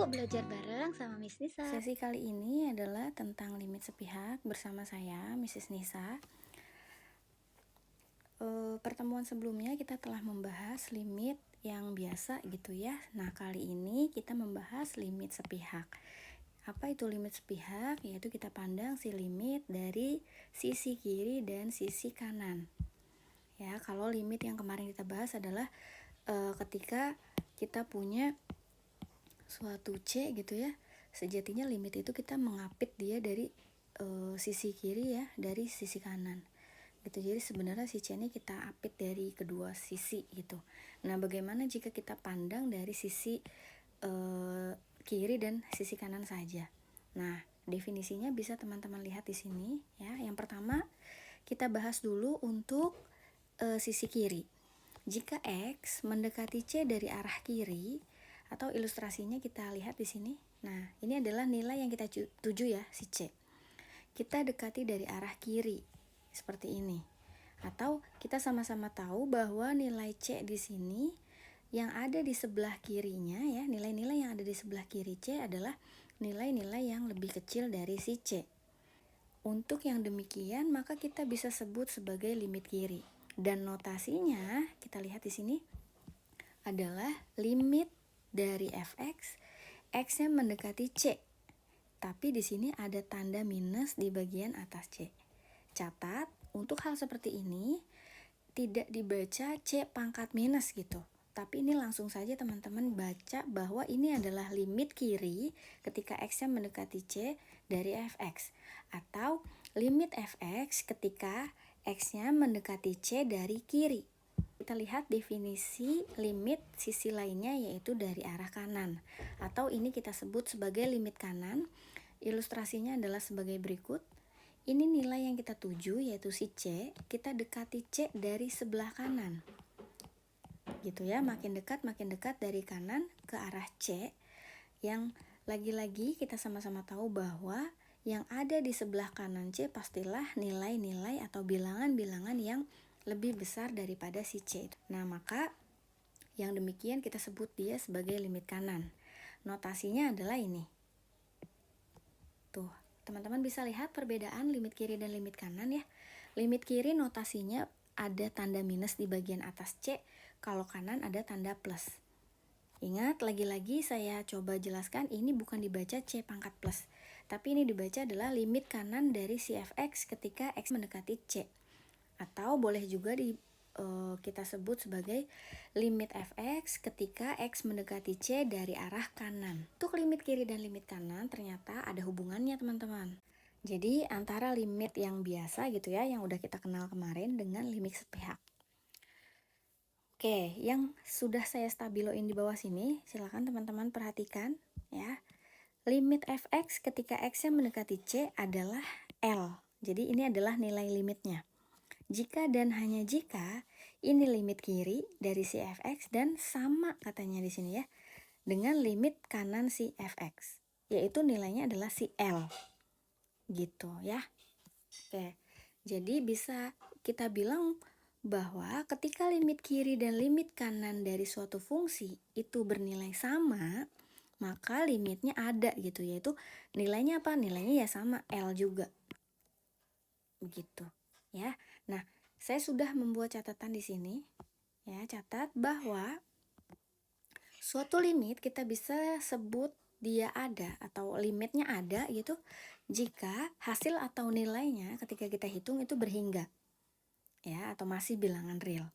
belajar bareng sama Miss Nisa. Sesi kali ini adalah tentang limit sepihak bersama saya, Mrs. Nisa. Pertemuan sebelumnya kita telah membahas limit yang biasa gitu ya. Nah, kali ini kita membahas limit sepihak. Apa itu limit sepihak? Yaitu kita pandang si limit dari sisi kiri dan sisi kanan. Ya, kalau limit yang kemarin kita bahas adalah ketika kita punya suatu C gitu ya, sejatinya limit itu kita mengapit dia dari sisi kiri ya, dari sisi kanan gitu. Jadi sebenarnya si C ini kita apit dari kedua sisi gitu. Nah, bagaimana jika kita pandang dari sisi kiri dan sisi kanan saja? Nah, definisinya bisa teman-teman lihat di sini ya. Yang pertama, kita bahas dulu untuk sisi kiri. Jika X mendekati C dari arah kiri, atau ilustrasinya kita lihat di sini. Nah, ini adalah nilai yang kita tuju ya, si C. Kita dekati dari arah kiri, seperti ini. Atau kita sama-sama tahu bahwa nilai C di sini yang ada di sebelah kirinya ya, nilai-nilai yang ada di sebelah kiri C adalah nilai-nilai yang lebih kecil dari si C. Untuk yang demikian, maka kita bisa sebut sebagai limit kiri. Dan notasinya kita lihat di sini adalah limit dari fx, x-nya mendekati C. Tapi di sini ada tanda minus di bagian atas C. Catat, untuk hal seperti ini tidak dibaca C pangkat minus gitu. Tapi ini langsung saja teman-teman baca bahwa ini adalah limit kiri ketika x-nya mendekati C dari fx. Atau limit fx ketika x-nya mendekati C dari kiri. Kita lihat definisi limit sisi lainnya, yaitu dari arah kanan. Atau ini kita sebut sebagai limit kanan. Ilustrasinya adalah sebagai berikut. Ini nilai yang kita tuju, yaitu si C. Kita dekati C dari sebelah kanan. Gitu ya, makin dekat dari kanan ke arah C. Yang lagi-lagi kita sama-sama tahu bahwa yang ada di sebelah kanan C pastilah nilai-nilai atau bilangan-bilangan yang lebih besar daripada si C. Nah, maka yang demikian kita sebut dia sebagai limit kanan. Notasinya adalah ini. Tuh, teman-teman bisa lihat perbedaan limit kiri dan limit kanan ya. Limit kiri notasinya ada tanda minus di bagian atas C, kalau kanan ada tanda plus. Ingat, lagi-lagi saya coba jelaskan, ini bukan dibaca C pangkat plus, tapi ini dibaca adalah limit kanan dari si fx ketika x mendekati C. Atau boleh juga kita sebut sebagai limit fx ketika x mendekati C dari arah kanan. Untuk limit kiri dan limit kanan ternyata ada hubungannya teman-teman. Jadi antara limit yang biasa gitu ya, yang udah kita kenal kemarin, dengan limit sepihak. Oke, yang sudah saya stabiloin di bawah sini, silakan teman-teman perhatikan ya. Limit fx ketika x-nya mendekati C adalah L. Jadi ini adalah nilai limitnya. Jika dan hanya jika ini limit kiri dari si fx dan sama katanya di sini ya dengan limit kanan si fx, yaitu nilainya adalah si L. Gitu ya. Oke. Jadi bisa kita bilang bahwa ketika limit kiri dan limit kanan dari suatu fungsi itu bernilai sama, maka limitnya ada gitu, yaitu nilainya apa? Nilainya ya sama, L juga. Begitu. Ya, nah saya sudah membuat catatan di sini. Ya, catat bahwa suatu limit kita bisa sebut dia ada atau limitnya ada gitu jika hasil atau nilainya ketika kita hitung itu berhingga. Ya, atau masih bilangan real.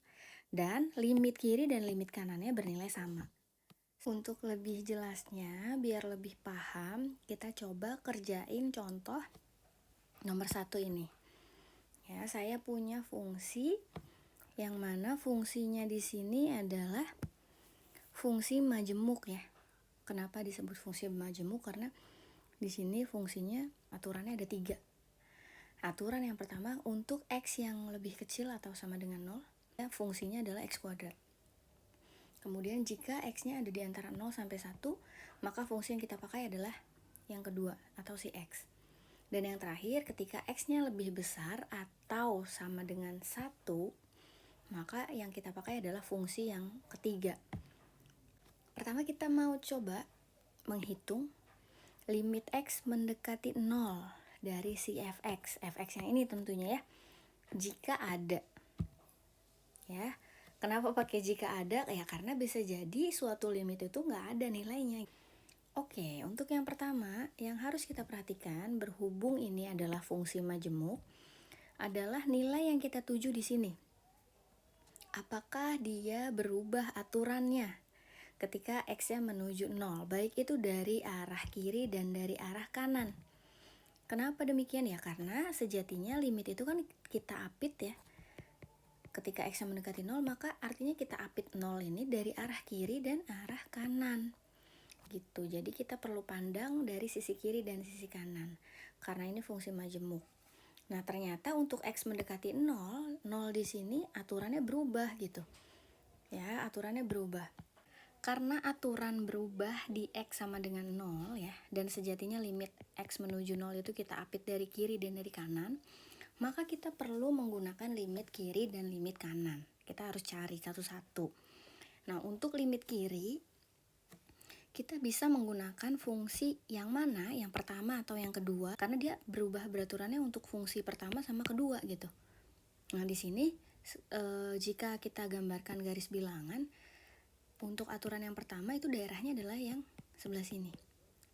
Dan limit kiri dan limit kanannya bernilai sama. Untuk lebih jelasnya, biar lebih paham, kita coba kerjain contoh nomor 1 ini. Ya, saya punya fungsi yang mana fungsinya di sini adalah fungsi majemuk ya. Kenapa disebut fungsi majemuk? Karena di sini fungsinya aturannya ada 3. Aturan yang pertama, untuk x yang lebih kecil atau sama dengan 0, ya, fungsinya adalah x kuadrat. Kemudian jika x-nya ada di antara 0 sampai 1, maka fungsi yang kita pakai adalah yang kedua atau si x. Dan yang terakhir, ketika x-nya lebih besar atau sama dengan 1, maka yang kita pakai adalah fungsi yang ketiga. Pertama kita mau coba menghitung limit X mendekati 0 dari si fx. Fx yang ini tentunya ya, jika ada. Ya, kenapa pakai jika ada? Ya karena bisa jadi suatu limit itu nggak ada nilainya. Oke, untuk yang pertama yang harus kita perhatikan, berhubung ini adalah fungsi majemuk, adalah nilai yang kita tuju di sini. Apakah dia berubah aturannya ketika X-nya menuju 0, baik itu dari arah kiri dan dari arah kanan. Kenapa demikian ya? Karena sejatinya limit itu kan kita apit ya. Ketika X mendekati 0, maka artinya kita apit 0 ini dari arah kiri dan arah kanan. Gitu. Jadi kita perlu pandang dari sisi kiri dan sisi kanan. Karena ini fungsi majemuk. Nah, ternyata untuk X mendekati 0, 0 di sini aturannya berubah gitu. Ya, aturannya berubah. Karena aturan berubah di X sama dengan 0 ya, dan sejatinya limit X menuju 0 itu kita apit dari kiri dan dari kanan, maka kita perlu menggunakan limit kiri dan limit kanan. Kita harus cari satu-satu. Nah, untuk limit kiri, kita bisa menggunakan fungsi yang mana, yang pertama atau yang kedua, karena dia berubah beraturannya untuk fungsi pertama sama kedua gitu. Nah, di sini jika kita gambarkan garis bilangan, untuk aturan yang pertama itu daerahnya adalah yang sebelah sini.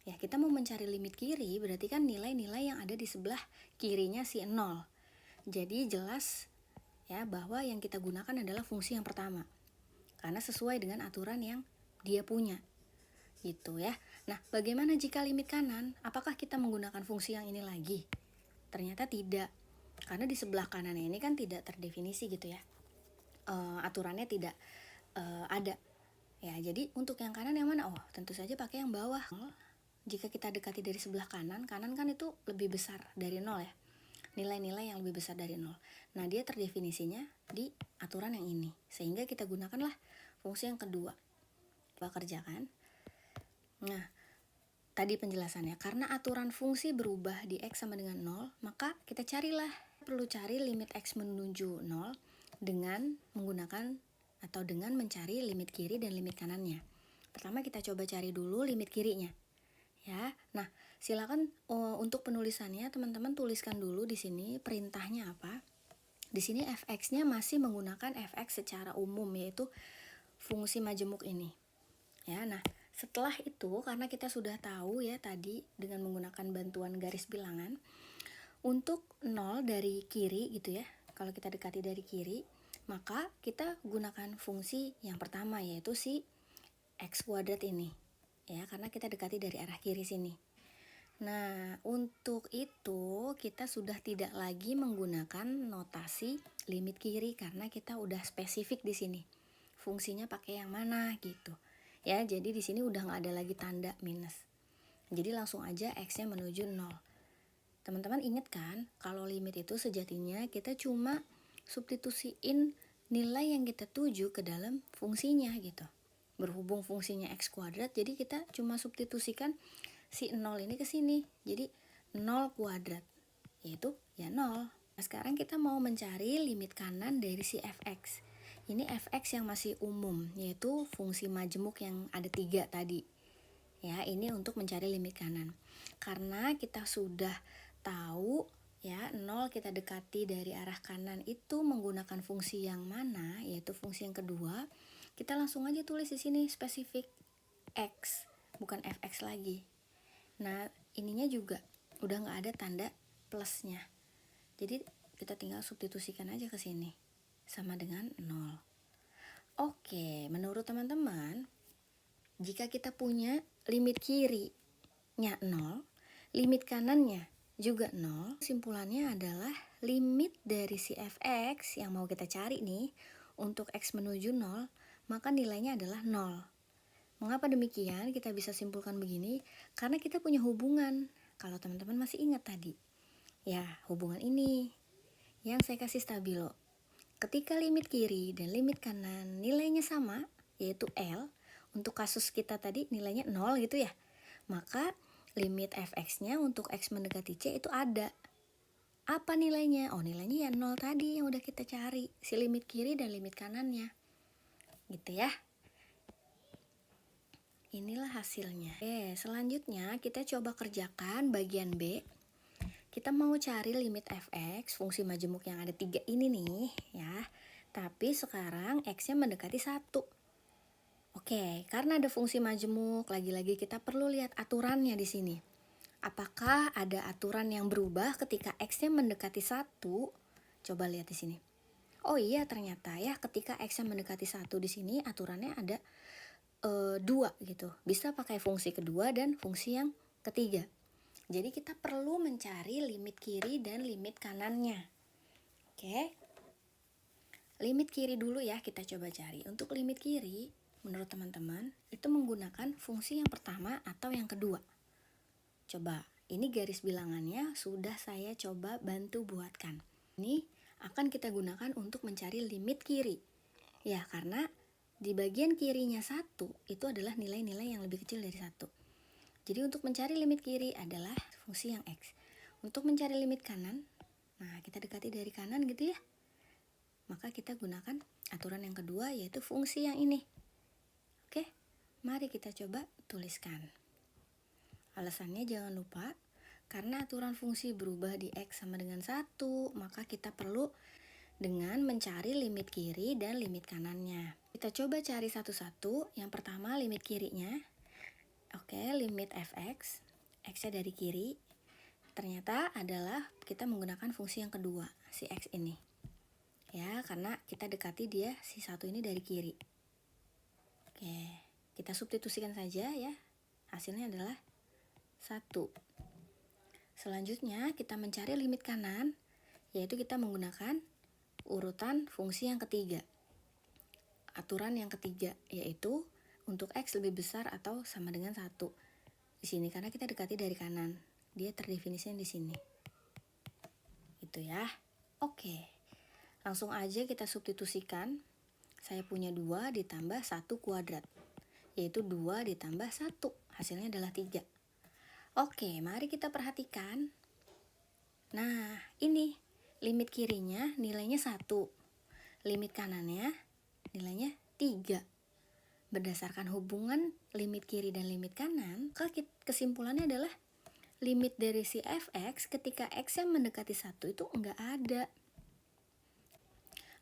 Ya, kita mau mencari limit kiri, berarti kan nilai-nilai yang ada di sebelah kirinya si 0. Jadi jelas ya bahwa yang kita gunakan adalah fungsi yang pertama. Karena sesuai dengan aturan yang dia punya. Gitu ya. Nah, bagaimana jika limit kanan? Apakah kita menggunakan fungsi yang ini lagi? Ternyata tidak. Karena di sebelah kanan ini kan tidak terdefinisi gitu ya. Aturannya tidak ada. Ya, jadi untuk yang kanan yang mana? Oh, tentu saja pakai yang bawah. Jika kita dekati dari sebelah kanan, kanan kan itu lebih besar dari 0 ya. Nilai-nilai yang lebih besar dari 0. Nah, dia terdefinisinya di aturan yang ini. Sehingga kita gunakanlah fungsi yang kedua. Kita kerjakan. Nah, tadi penjelasannya, karena aturan fungsi berubah di X sama dengan 0, maka kita perlu cari limit X menuju 0 dengan menggunakan atau dengan mencari limit kiri dan limit kanannya. Pertama kita coba cari dulu limit kirinya. Ya. Nah, silakan untuk penulisannya teman-teman tuliskan dulu di sini perintahnya apa. Di sini fx-nya masih menggunakan fx secara umum, yaitu fungsi majemuk ini. Ya, nah, setelah itu karena kita sudah tahu ya tadi dengan menggunakan bantuan garis bilangan, untuk 0 dari kiri gitu ya. Kalau kita dekati dari kiri, maka kita gunakan fungsi yang pertama, yaitu si X kuadrat ini. Ya, karena kita dekati dari arah kiri sini. Nah, untuk itu kita sudah tidak lagi menggunakan notasi limit kiri karena kita udah spesifik di sini. Fungsinya pakai yang mana gitu. Ya, jadi di sini udah nggak ada lagi tanda minus. Jadi langsung aja X-nya menuju 0. Teman-teman ingat kan, kalau limit itu sejatinya kita cuma substitusiin nilai yang kita tuju ke dalam fungsinya gitu. Berhubung fungsinya X kuadrat, jadi kita cuma substitusikan si 0 ini ke sini. Jadi 0 kuadrat, yaitu ya 0. Nah, sekarang kita mau mencari limit kanan dari si fx. Ini fx yang masih umum, yaitu fungsi majemuk yang ada 3 tadi. Ya, ini untuk mencari limit kanan. Karena kita sudah tahu ya 0 kita dekati dari arah kanan itu menggunakan fungsi yang mana, yaitu fungsi yang kedua. Kita langsung aja tulis di sini spesifik X, bukan fx lagi. Nah, ininya juga udah nggak ada tanda plusnya. Jadi kita tinggal substitusikan aja ke sini sama dengan 0. Oke, menurut teman-teman, jika kita punya limit kirinya 0, limit kanannya juga 0, kesimpulannya adalah limit dari si fx yang mau kita cari nih untuk X menuju 0, maka nilainya adalah 0. Mengapa demikian? Kita bisa simpulkan begini, karena kita punya hubungan. Kalau teman-teman masih ingat tadi, ya hubungan ini yang saya kasih stabilo. Ketika limit kiri dan limit kanan nilainya sama, yaitu L, untuk kasus kita tadi nilainya 0 gitu ya, maka limit fx-nya untuk X mendekati C itu ada. Apa nilainya? Oh, nilainya ya 0 tadi yang udah kita cari, si limit kiri dan limit kanannya. Gitu ya. inilah hasilnya. Oke, selanjutnya kita coba kerjakan bagian B. Kita mau cari limit fx, fungsi majemuk yang ada 3 ini nih ya. Tapi sekarang x-nya mendekati 1. Oke, karena ada fungsi majemuk, lagi-lagi kita perlu lihat aturannya di sini. Apakah ada aturan yang berubah ketika x-nya mendekati 1? Coba lihat di sini. Oh iya, ternyata ya ketika x-nya mendekati 1 di sini aturannya ada 2 gitu. Bisa pakai fungsi kedua dan fungsi yang ketiga. Jadi kita perlu mencari limit kiri dan limit kanannya. Oke. Limit kiri dulu ya kita coba cari. Untuk limit kiri, menurut teman-teman, itu menggunakan fungsi yang pertama atau yang kedua. Coba, ini garis bilangannya sudah saya coba bantu buatkan. Ini akan kita gunakan untuk mencari limit kiri. Ya, karena di bagian kirinya 1 itu adalah nilai-nilai yang lebih kecil dari 1. Jadi untuk mencari limit kiri adalah fungsi yang X. Untuk mencari limit kanan, nah kita dekati dari kanan gitu ya. Maka kita gunakan aturan yang kedua yaitu fungsi yang ini. Oke, mari kita coba tuliskan. Alasannya jangan lupa, karena aturan fungsi berubah di X sama dengan 1, maka kita perlu dengan mencari limit kiri dan limit kanannya. Kita coba cari satu-satu. Yang pertama limit kirinya. Oke, limit fx, x-nya dari kiri, ternyata adalah kita menggunakan fungsi yang kedua, si x ini. Ya, karena kita dekati dia si 1 ini dari kiri. Oke, kita substitusikan saja ya. Hasilnya adalah 1. Selanjutnya kita mencari limit kanan, yaitu kita menggunakan urutan fungsi yang ketiga. Aturan yang ketiga yaitu untuk X lebih besar atau sama dengan 1. Di sini karena kita dekati dari kanan, dia terdefinisikan di sini. Itu ya. Oke. Langsung aja kita substitusikan. Saya punya 2 ditambah 1 kuadrat, yaitu 2 ditambah 1. Hasilnya adalah 3. Oke, mari kita perhatikan. Nah, ini limit kirinya nilainya 1. Limit kanannya nilainya 3. Berdasarkan hubungan limit kiri dan limit kanan, kesimpulannya adalah limit dari si fx ketika x yang mendekati 1 itu enggak ada.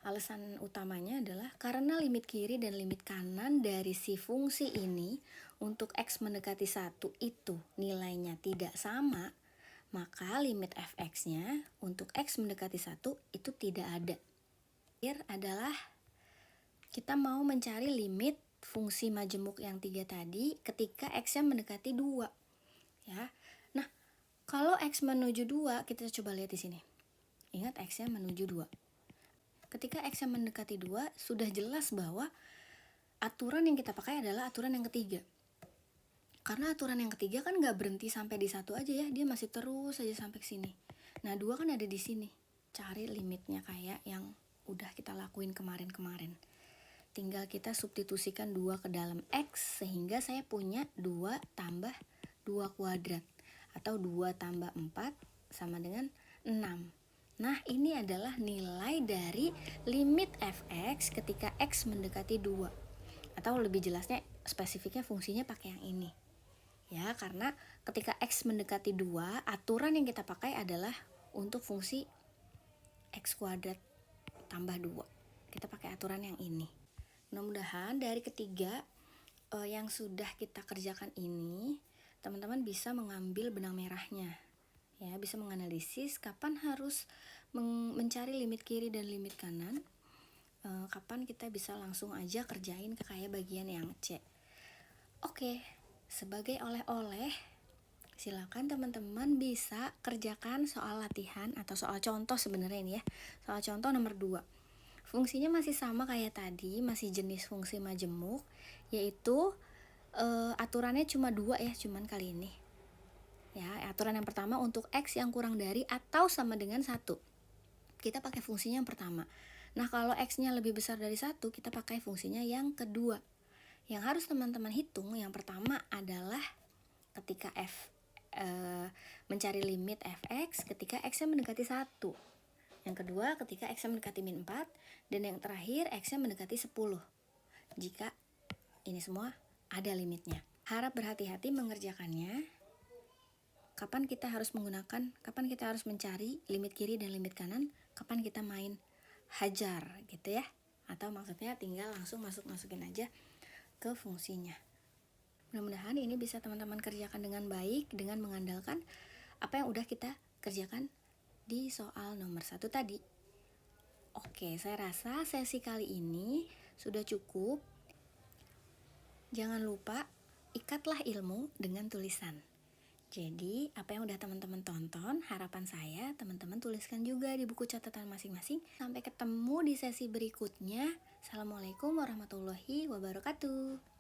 Alasan utamanya adalah karena limit kiri dan limit kanan dari si fungsi ini untuk x mendekati 1 itu nilainya tidak sama, maka limit fx-nya untuk x mendekati 1 itu tidak ada. Terakhir adalah kita mau mencari limit fungsi majemuk yang 3 tadi ketika x-nya mendekati 2. Ya. Nah, kalau x menuju 2, kita coba lihat di sini. Ingat x-nya menuju 2. Ketika x-nya mendekati 2, sudah jelas bahwa aturan yang kita pakai adalah aturan yang ketiga. Karena aturan yang ketiga kan nggak berhenti sampai di 1 aja ya, dia masih terus saja sampai ke sini. Nah, 2 kan ada di sini. Cari limitnya kayak yang udah kita lakuin kemarin-kemarin. Tinggal kita substitusikan 2 ke dalam X sehingga saya punya 2 tambah 2 kuadrat atau 2 tambah 4 sama dengan 6. Nah, ini adalah nilai dari limit fx ketika x mendekati 2. Atau lebih jelasnya spesifiknya fungsinya pakai yang ini. Ya, karena ketika x mendekati 2, aturan yang kita pakai adalah untuk fungsi x kuadrat tambah 2. Kita pakai aturan yang ini. Mudah-mudahan dari ketiga yang sudah kita kerjakan ini, teman-teman bisa mengambil benang merahnya. Ya, bisa menganalisis kapan harus mencari limit kiri dan limit kanan. Kapan kita bisa langsung aja kerjain ke kayak bagian yang C. Oke, sebagai oleh-oleh, silakan teman-teman bisa kerjakan soal latihan atau soal contoh sebenarnya ini ya. Soal contoh nomor 2. Fungsinya masih sama kayak tadi, masih jenis fungsi majemuk, yaitu aturannya cuma 2 ya, cuman kali ini. Ya, aturan yang pertama untuk x yang kurang dari atau sama dengan 1. Kita pakai fungsinya yang pertama. Nah, kalau x-nya lebih besar dari 1, kita pakai fungsinya yang kedua. Yang harus teman-teman hitung yang pertama adalah ketika mencari limit fx ketika x-nya mendekati 1. Yang kedua ketika x-nya mendekati min 4, dan yang terakhir x-nya mendekati 10. Jika ini semua ada limitnya. Harap berhati-hati mengerjakannya. Kapan kita harus mencari limit kiri dan limit kanan, kapan kita main hajar gitu ya. Atau maksudnya tinggal langsung masukin aja ke fungsinya. Mudah-mudahan ini bisa teman-teman kerjakan dengan baik dengan mengandalkan apa yang udah kita kerjakan di soal nomor 1 tadi. Oke, saya rasa sesi kali ini sudah cukup. Jangan lupa ikatlah ilmu dengan tulisan. Jadi, apa yang udah teman-teman tonton, harapan saya teman-teman tuliskan juga di buku catatan masing-masing. Sampai ketemu di sesi berikutnya. Assalamualaikum warahmatullahi wabarakatuh.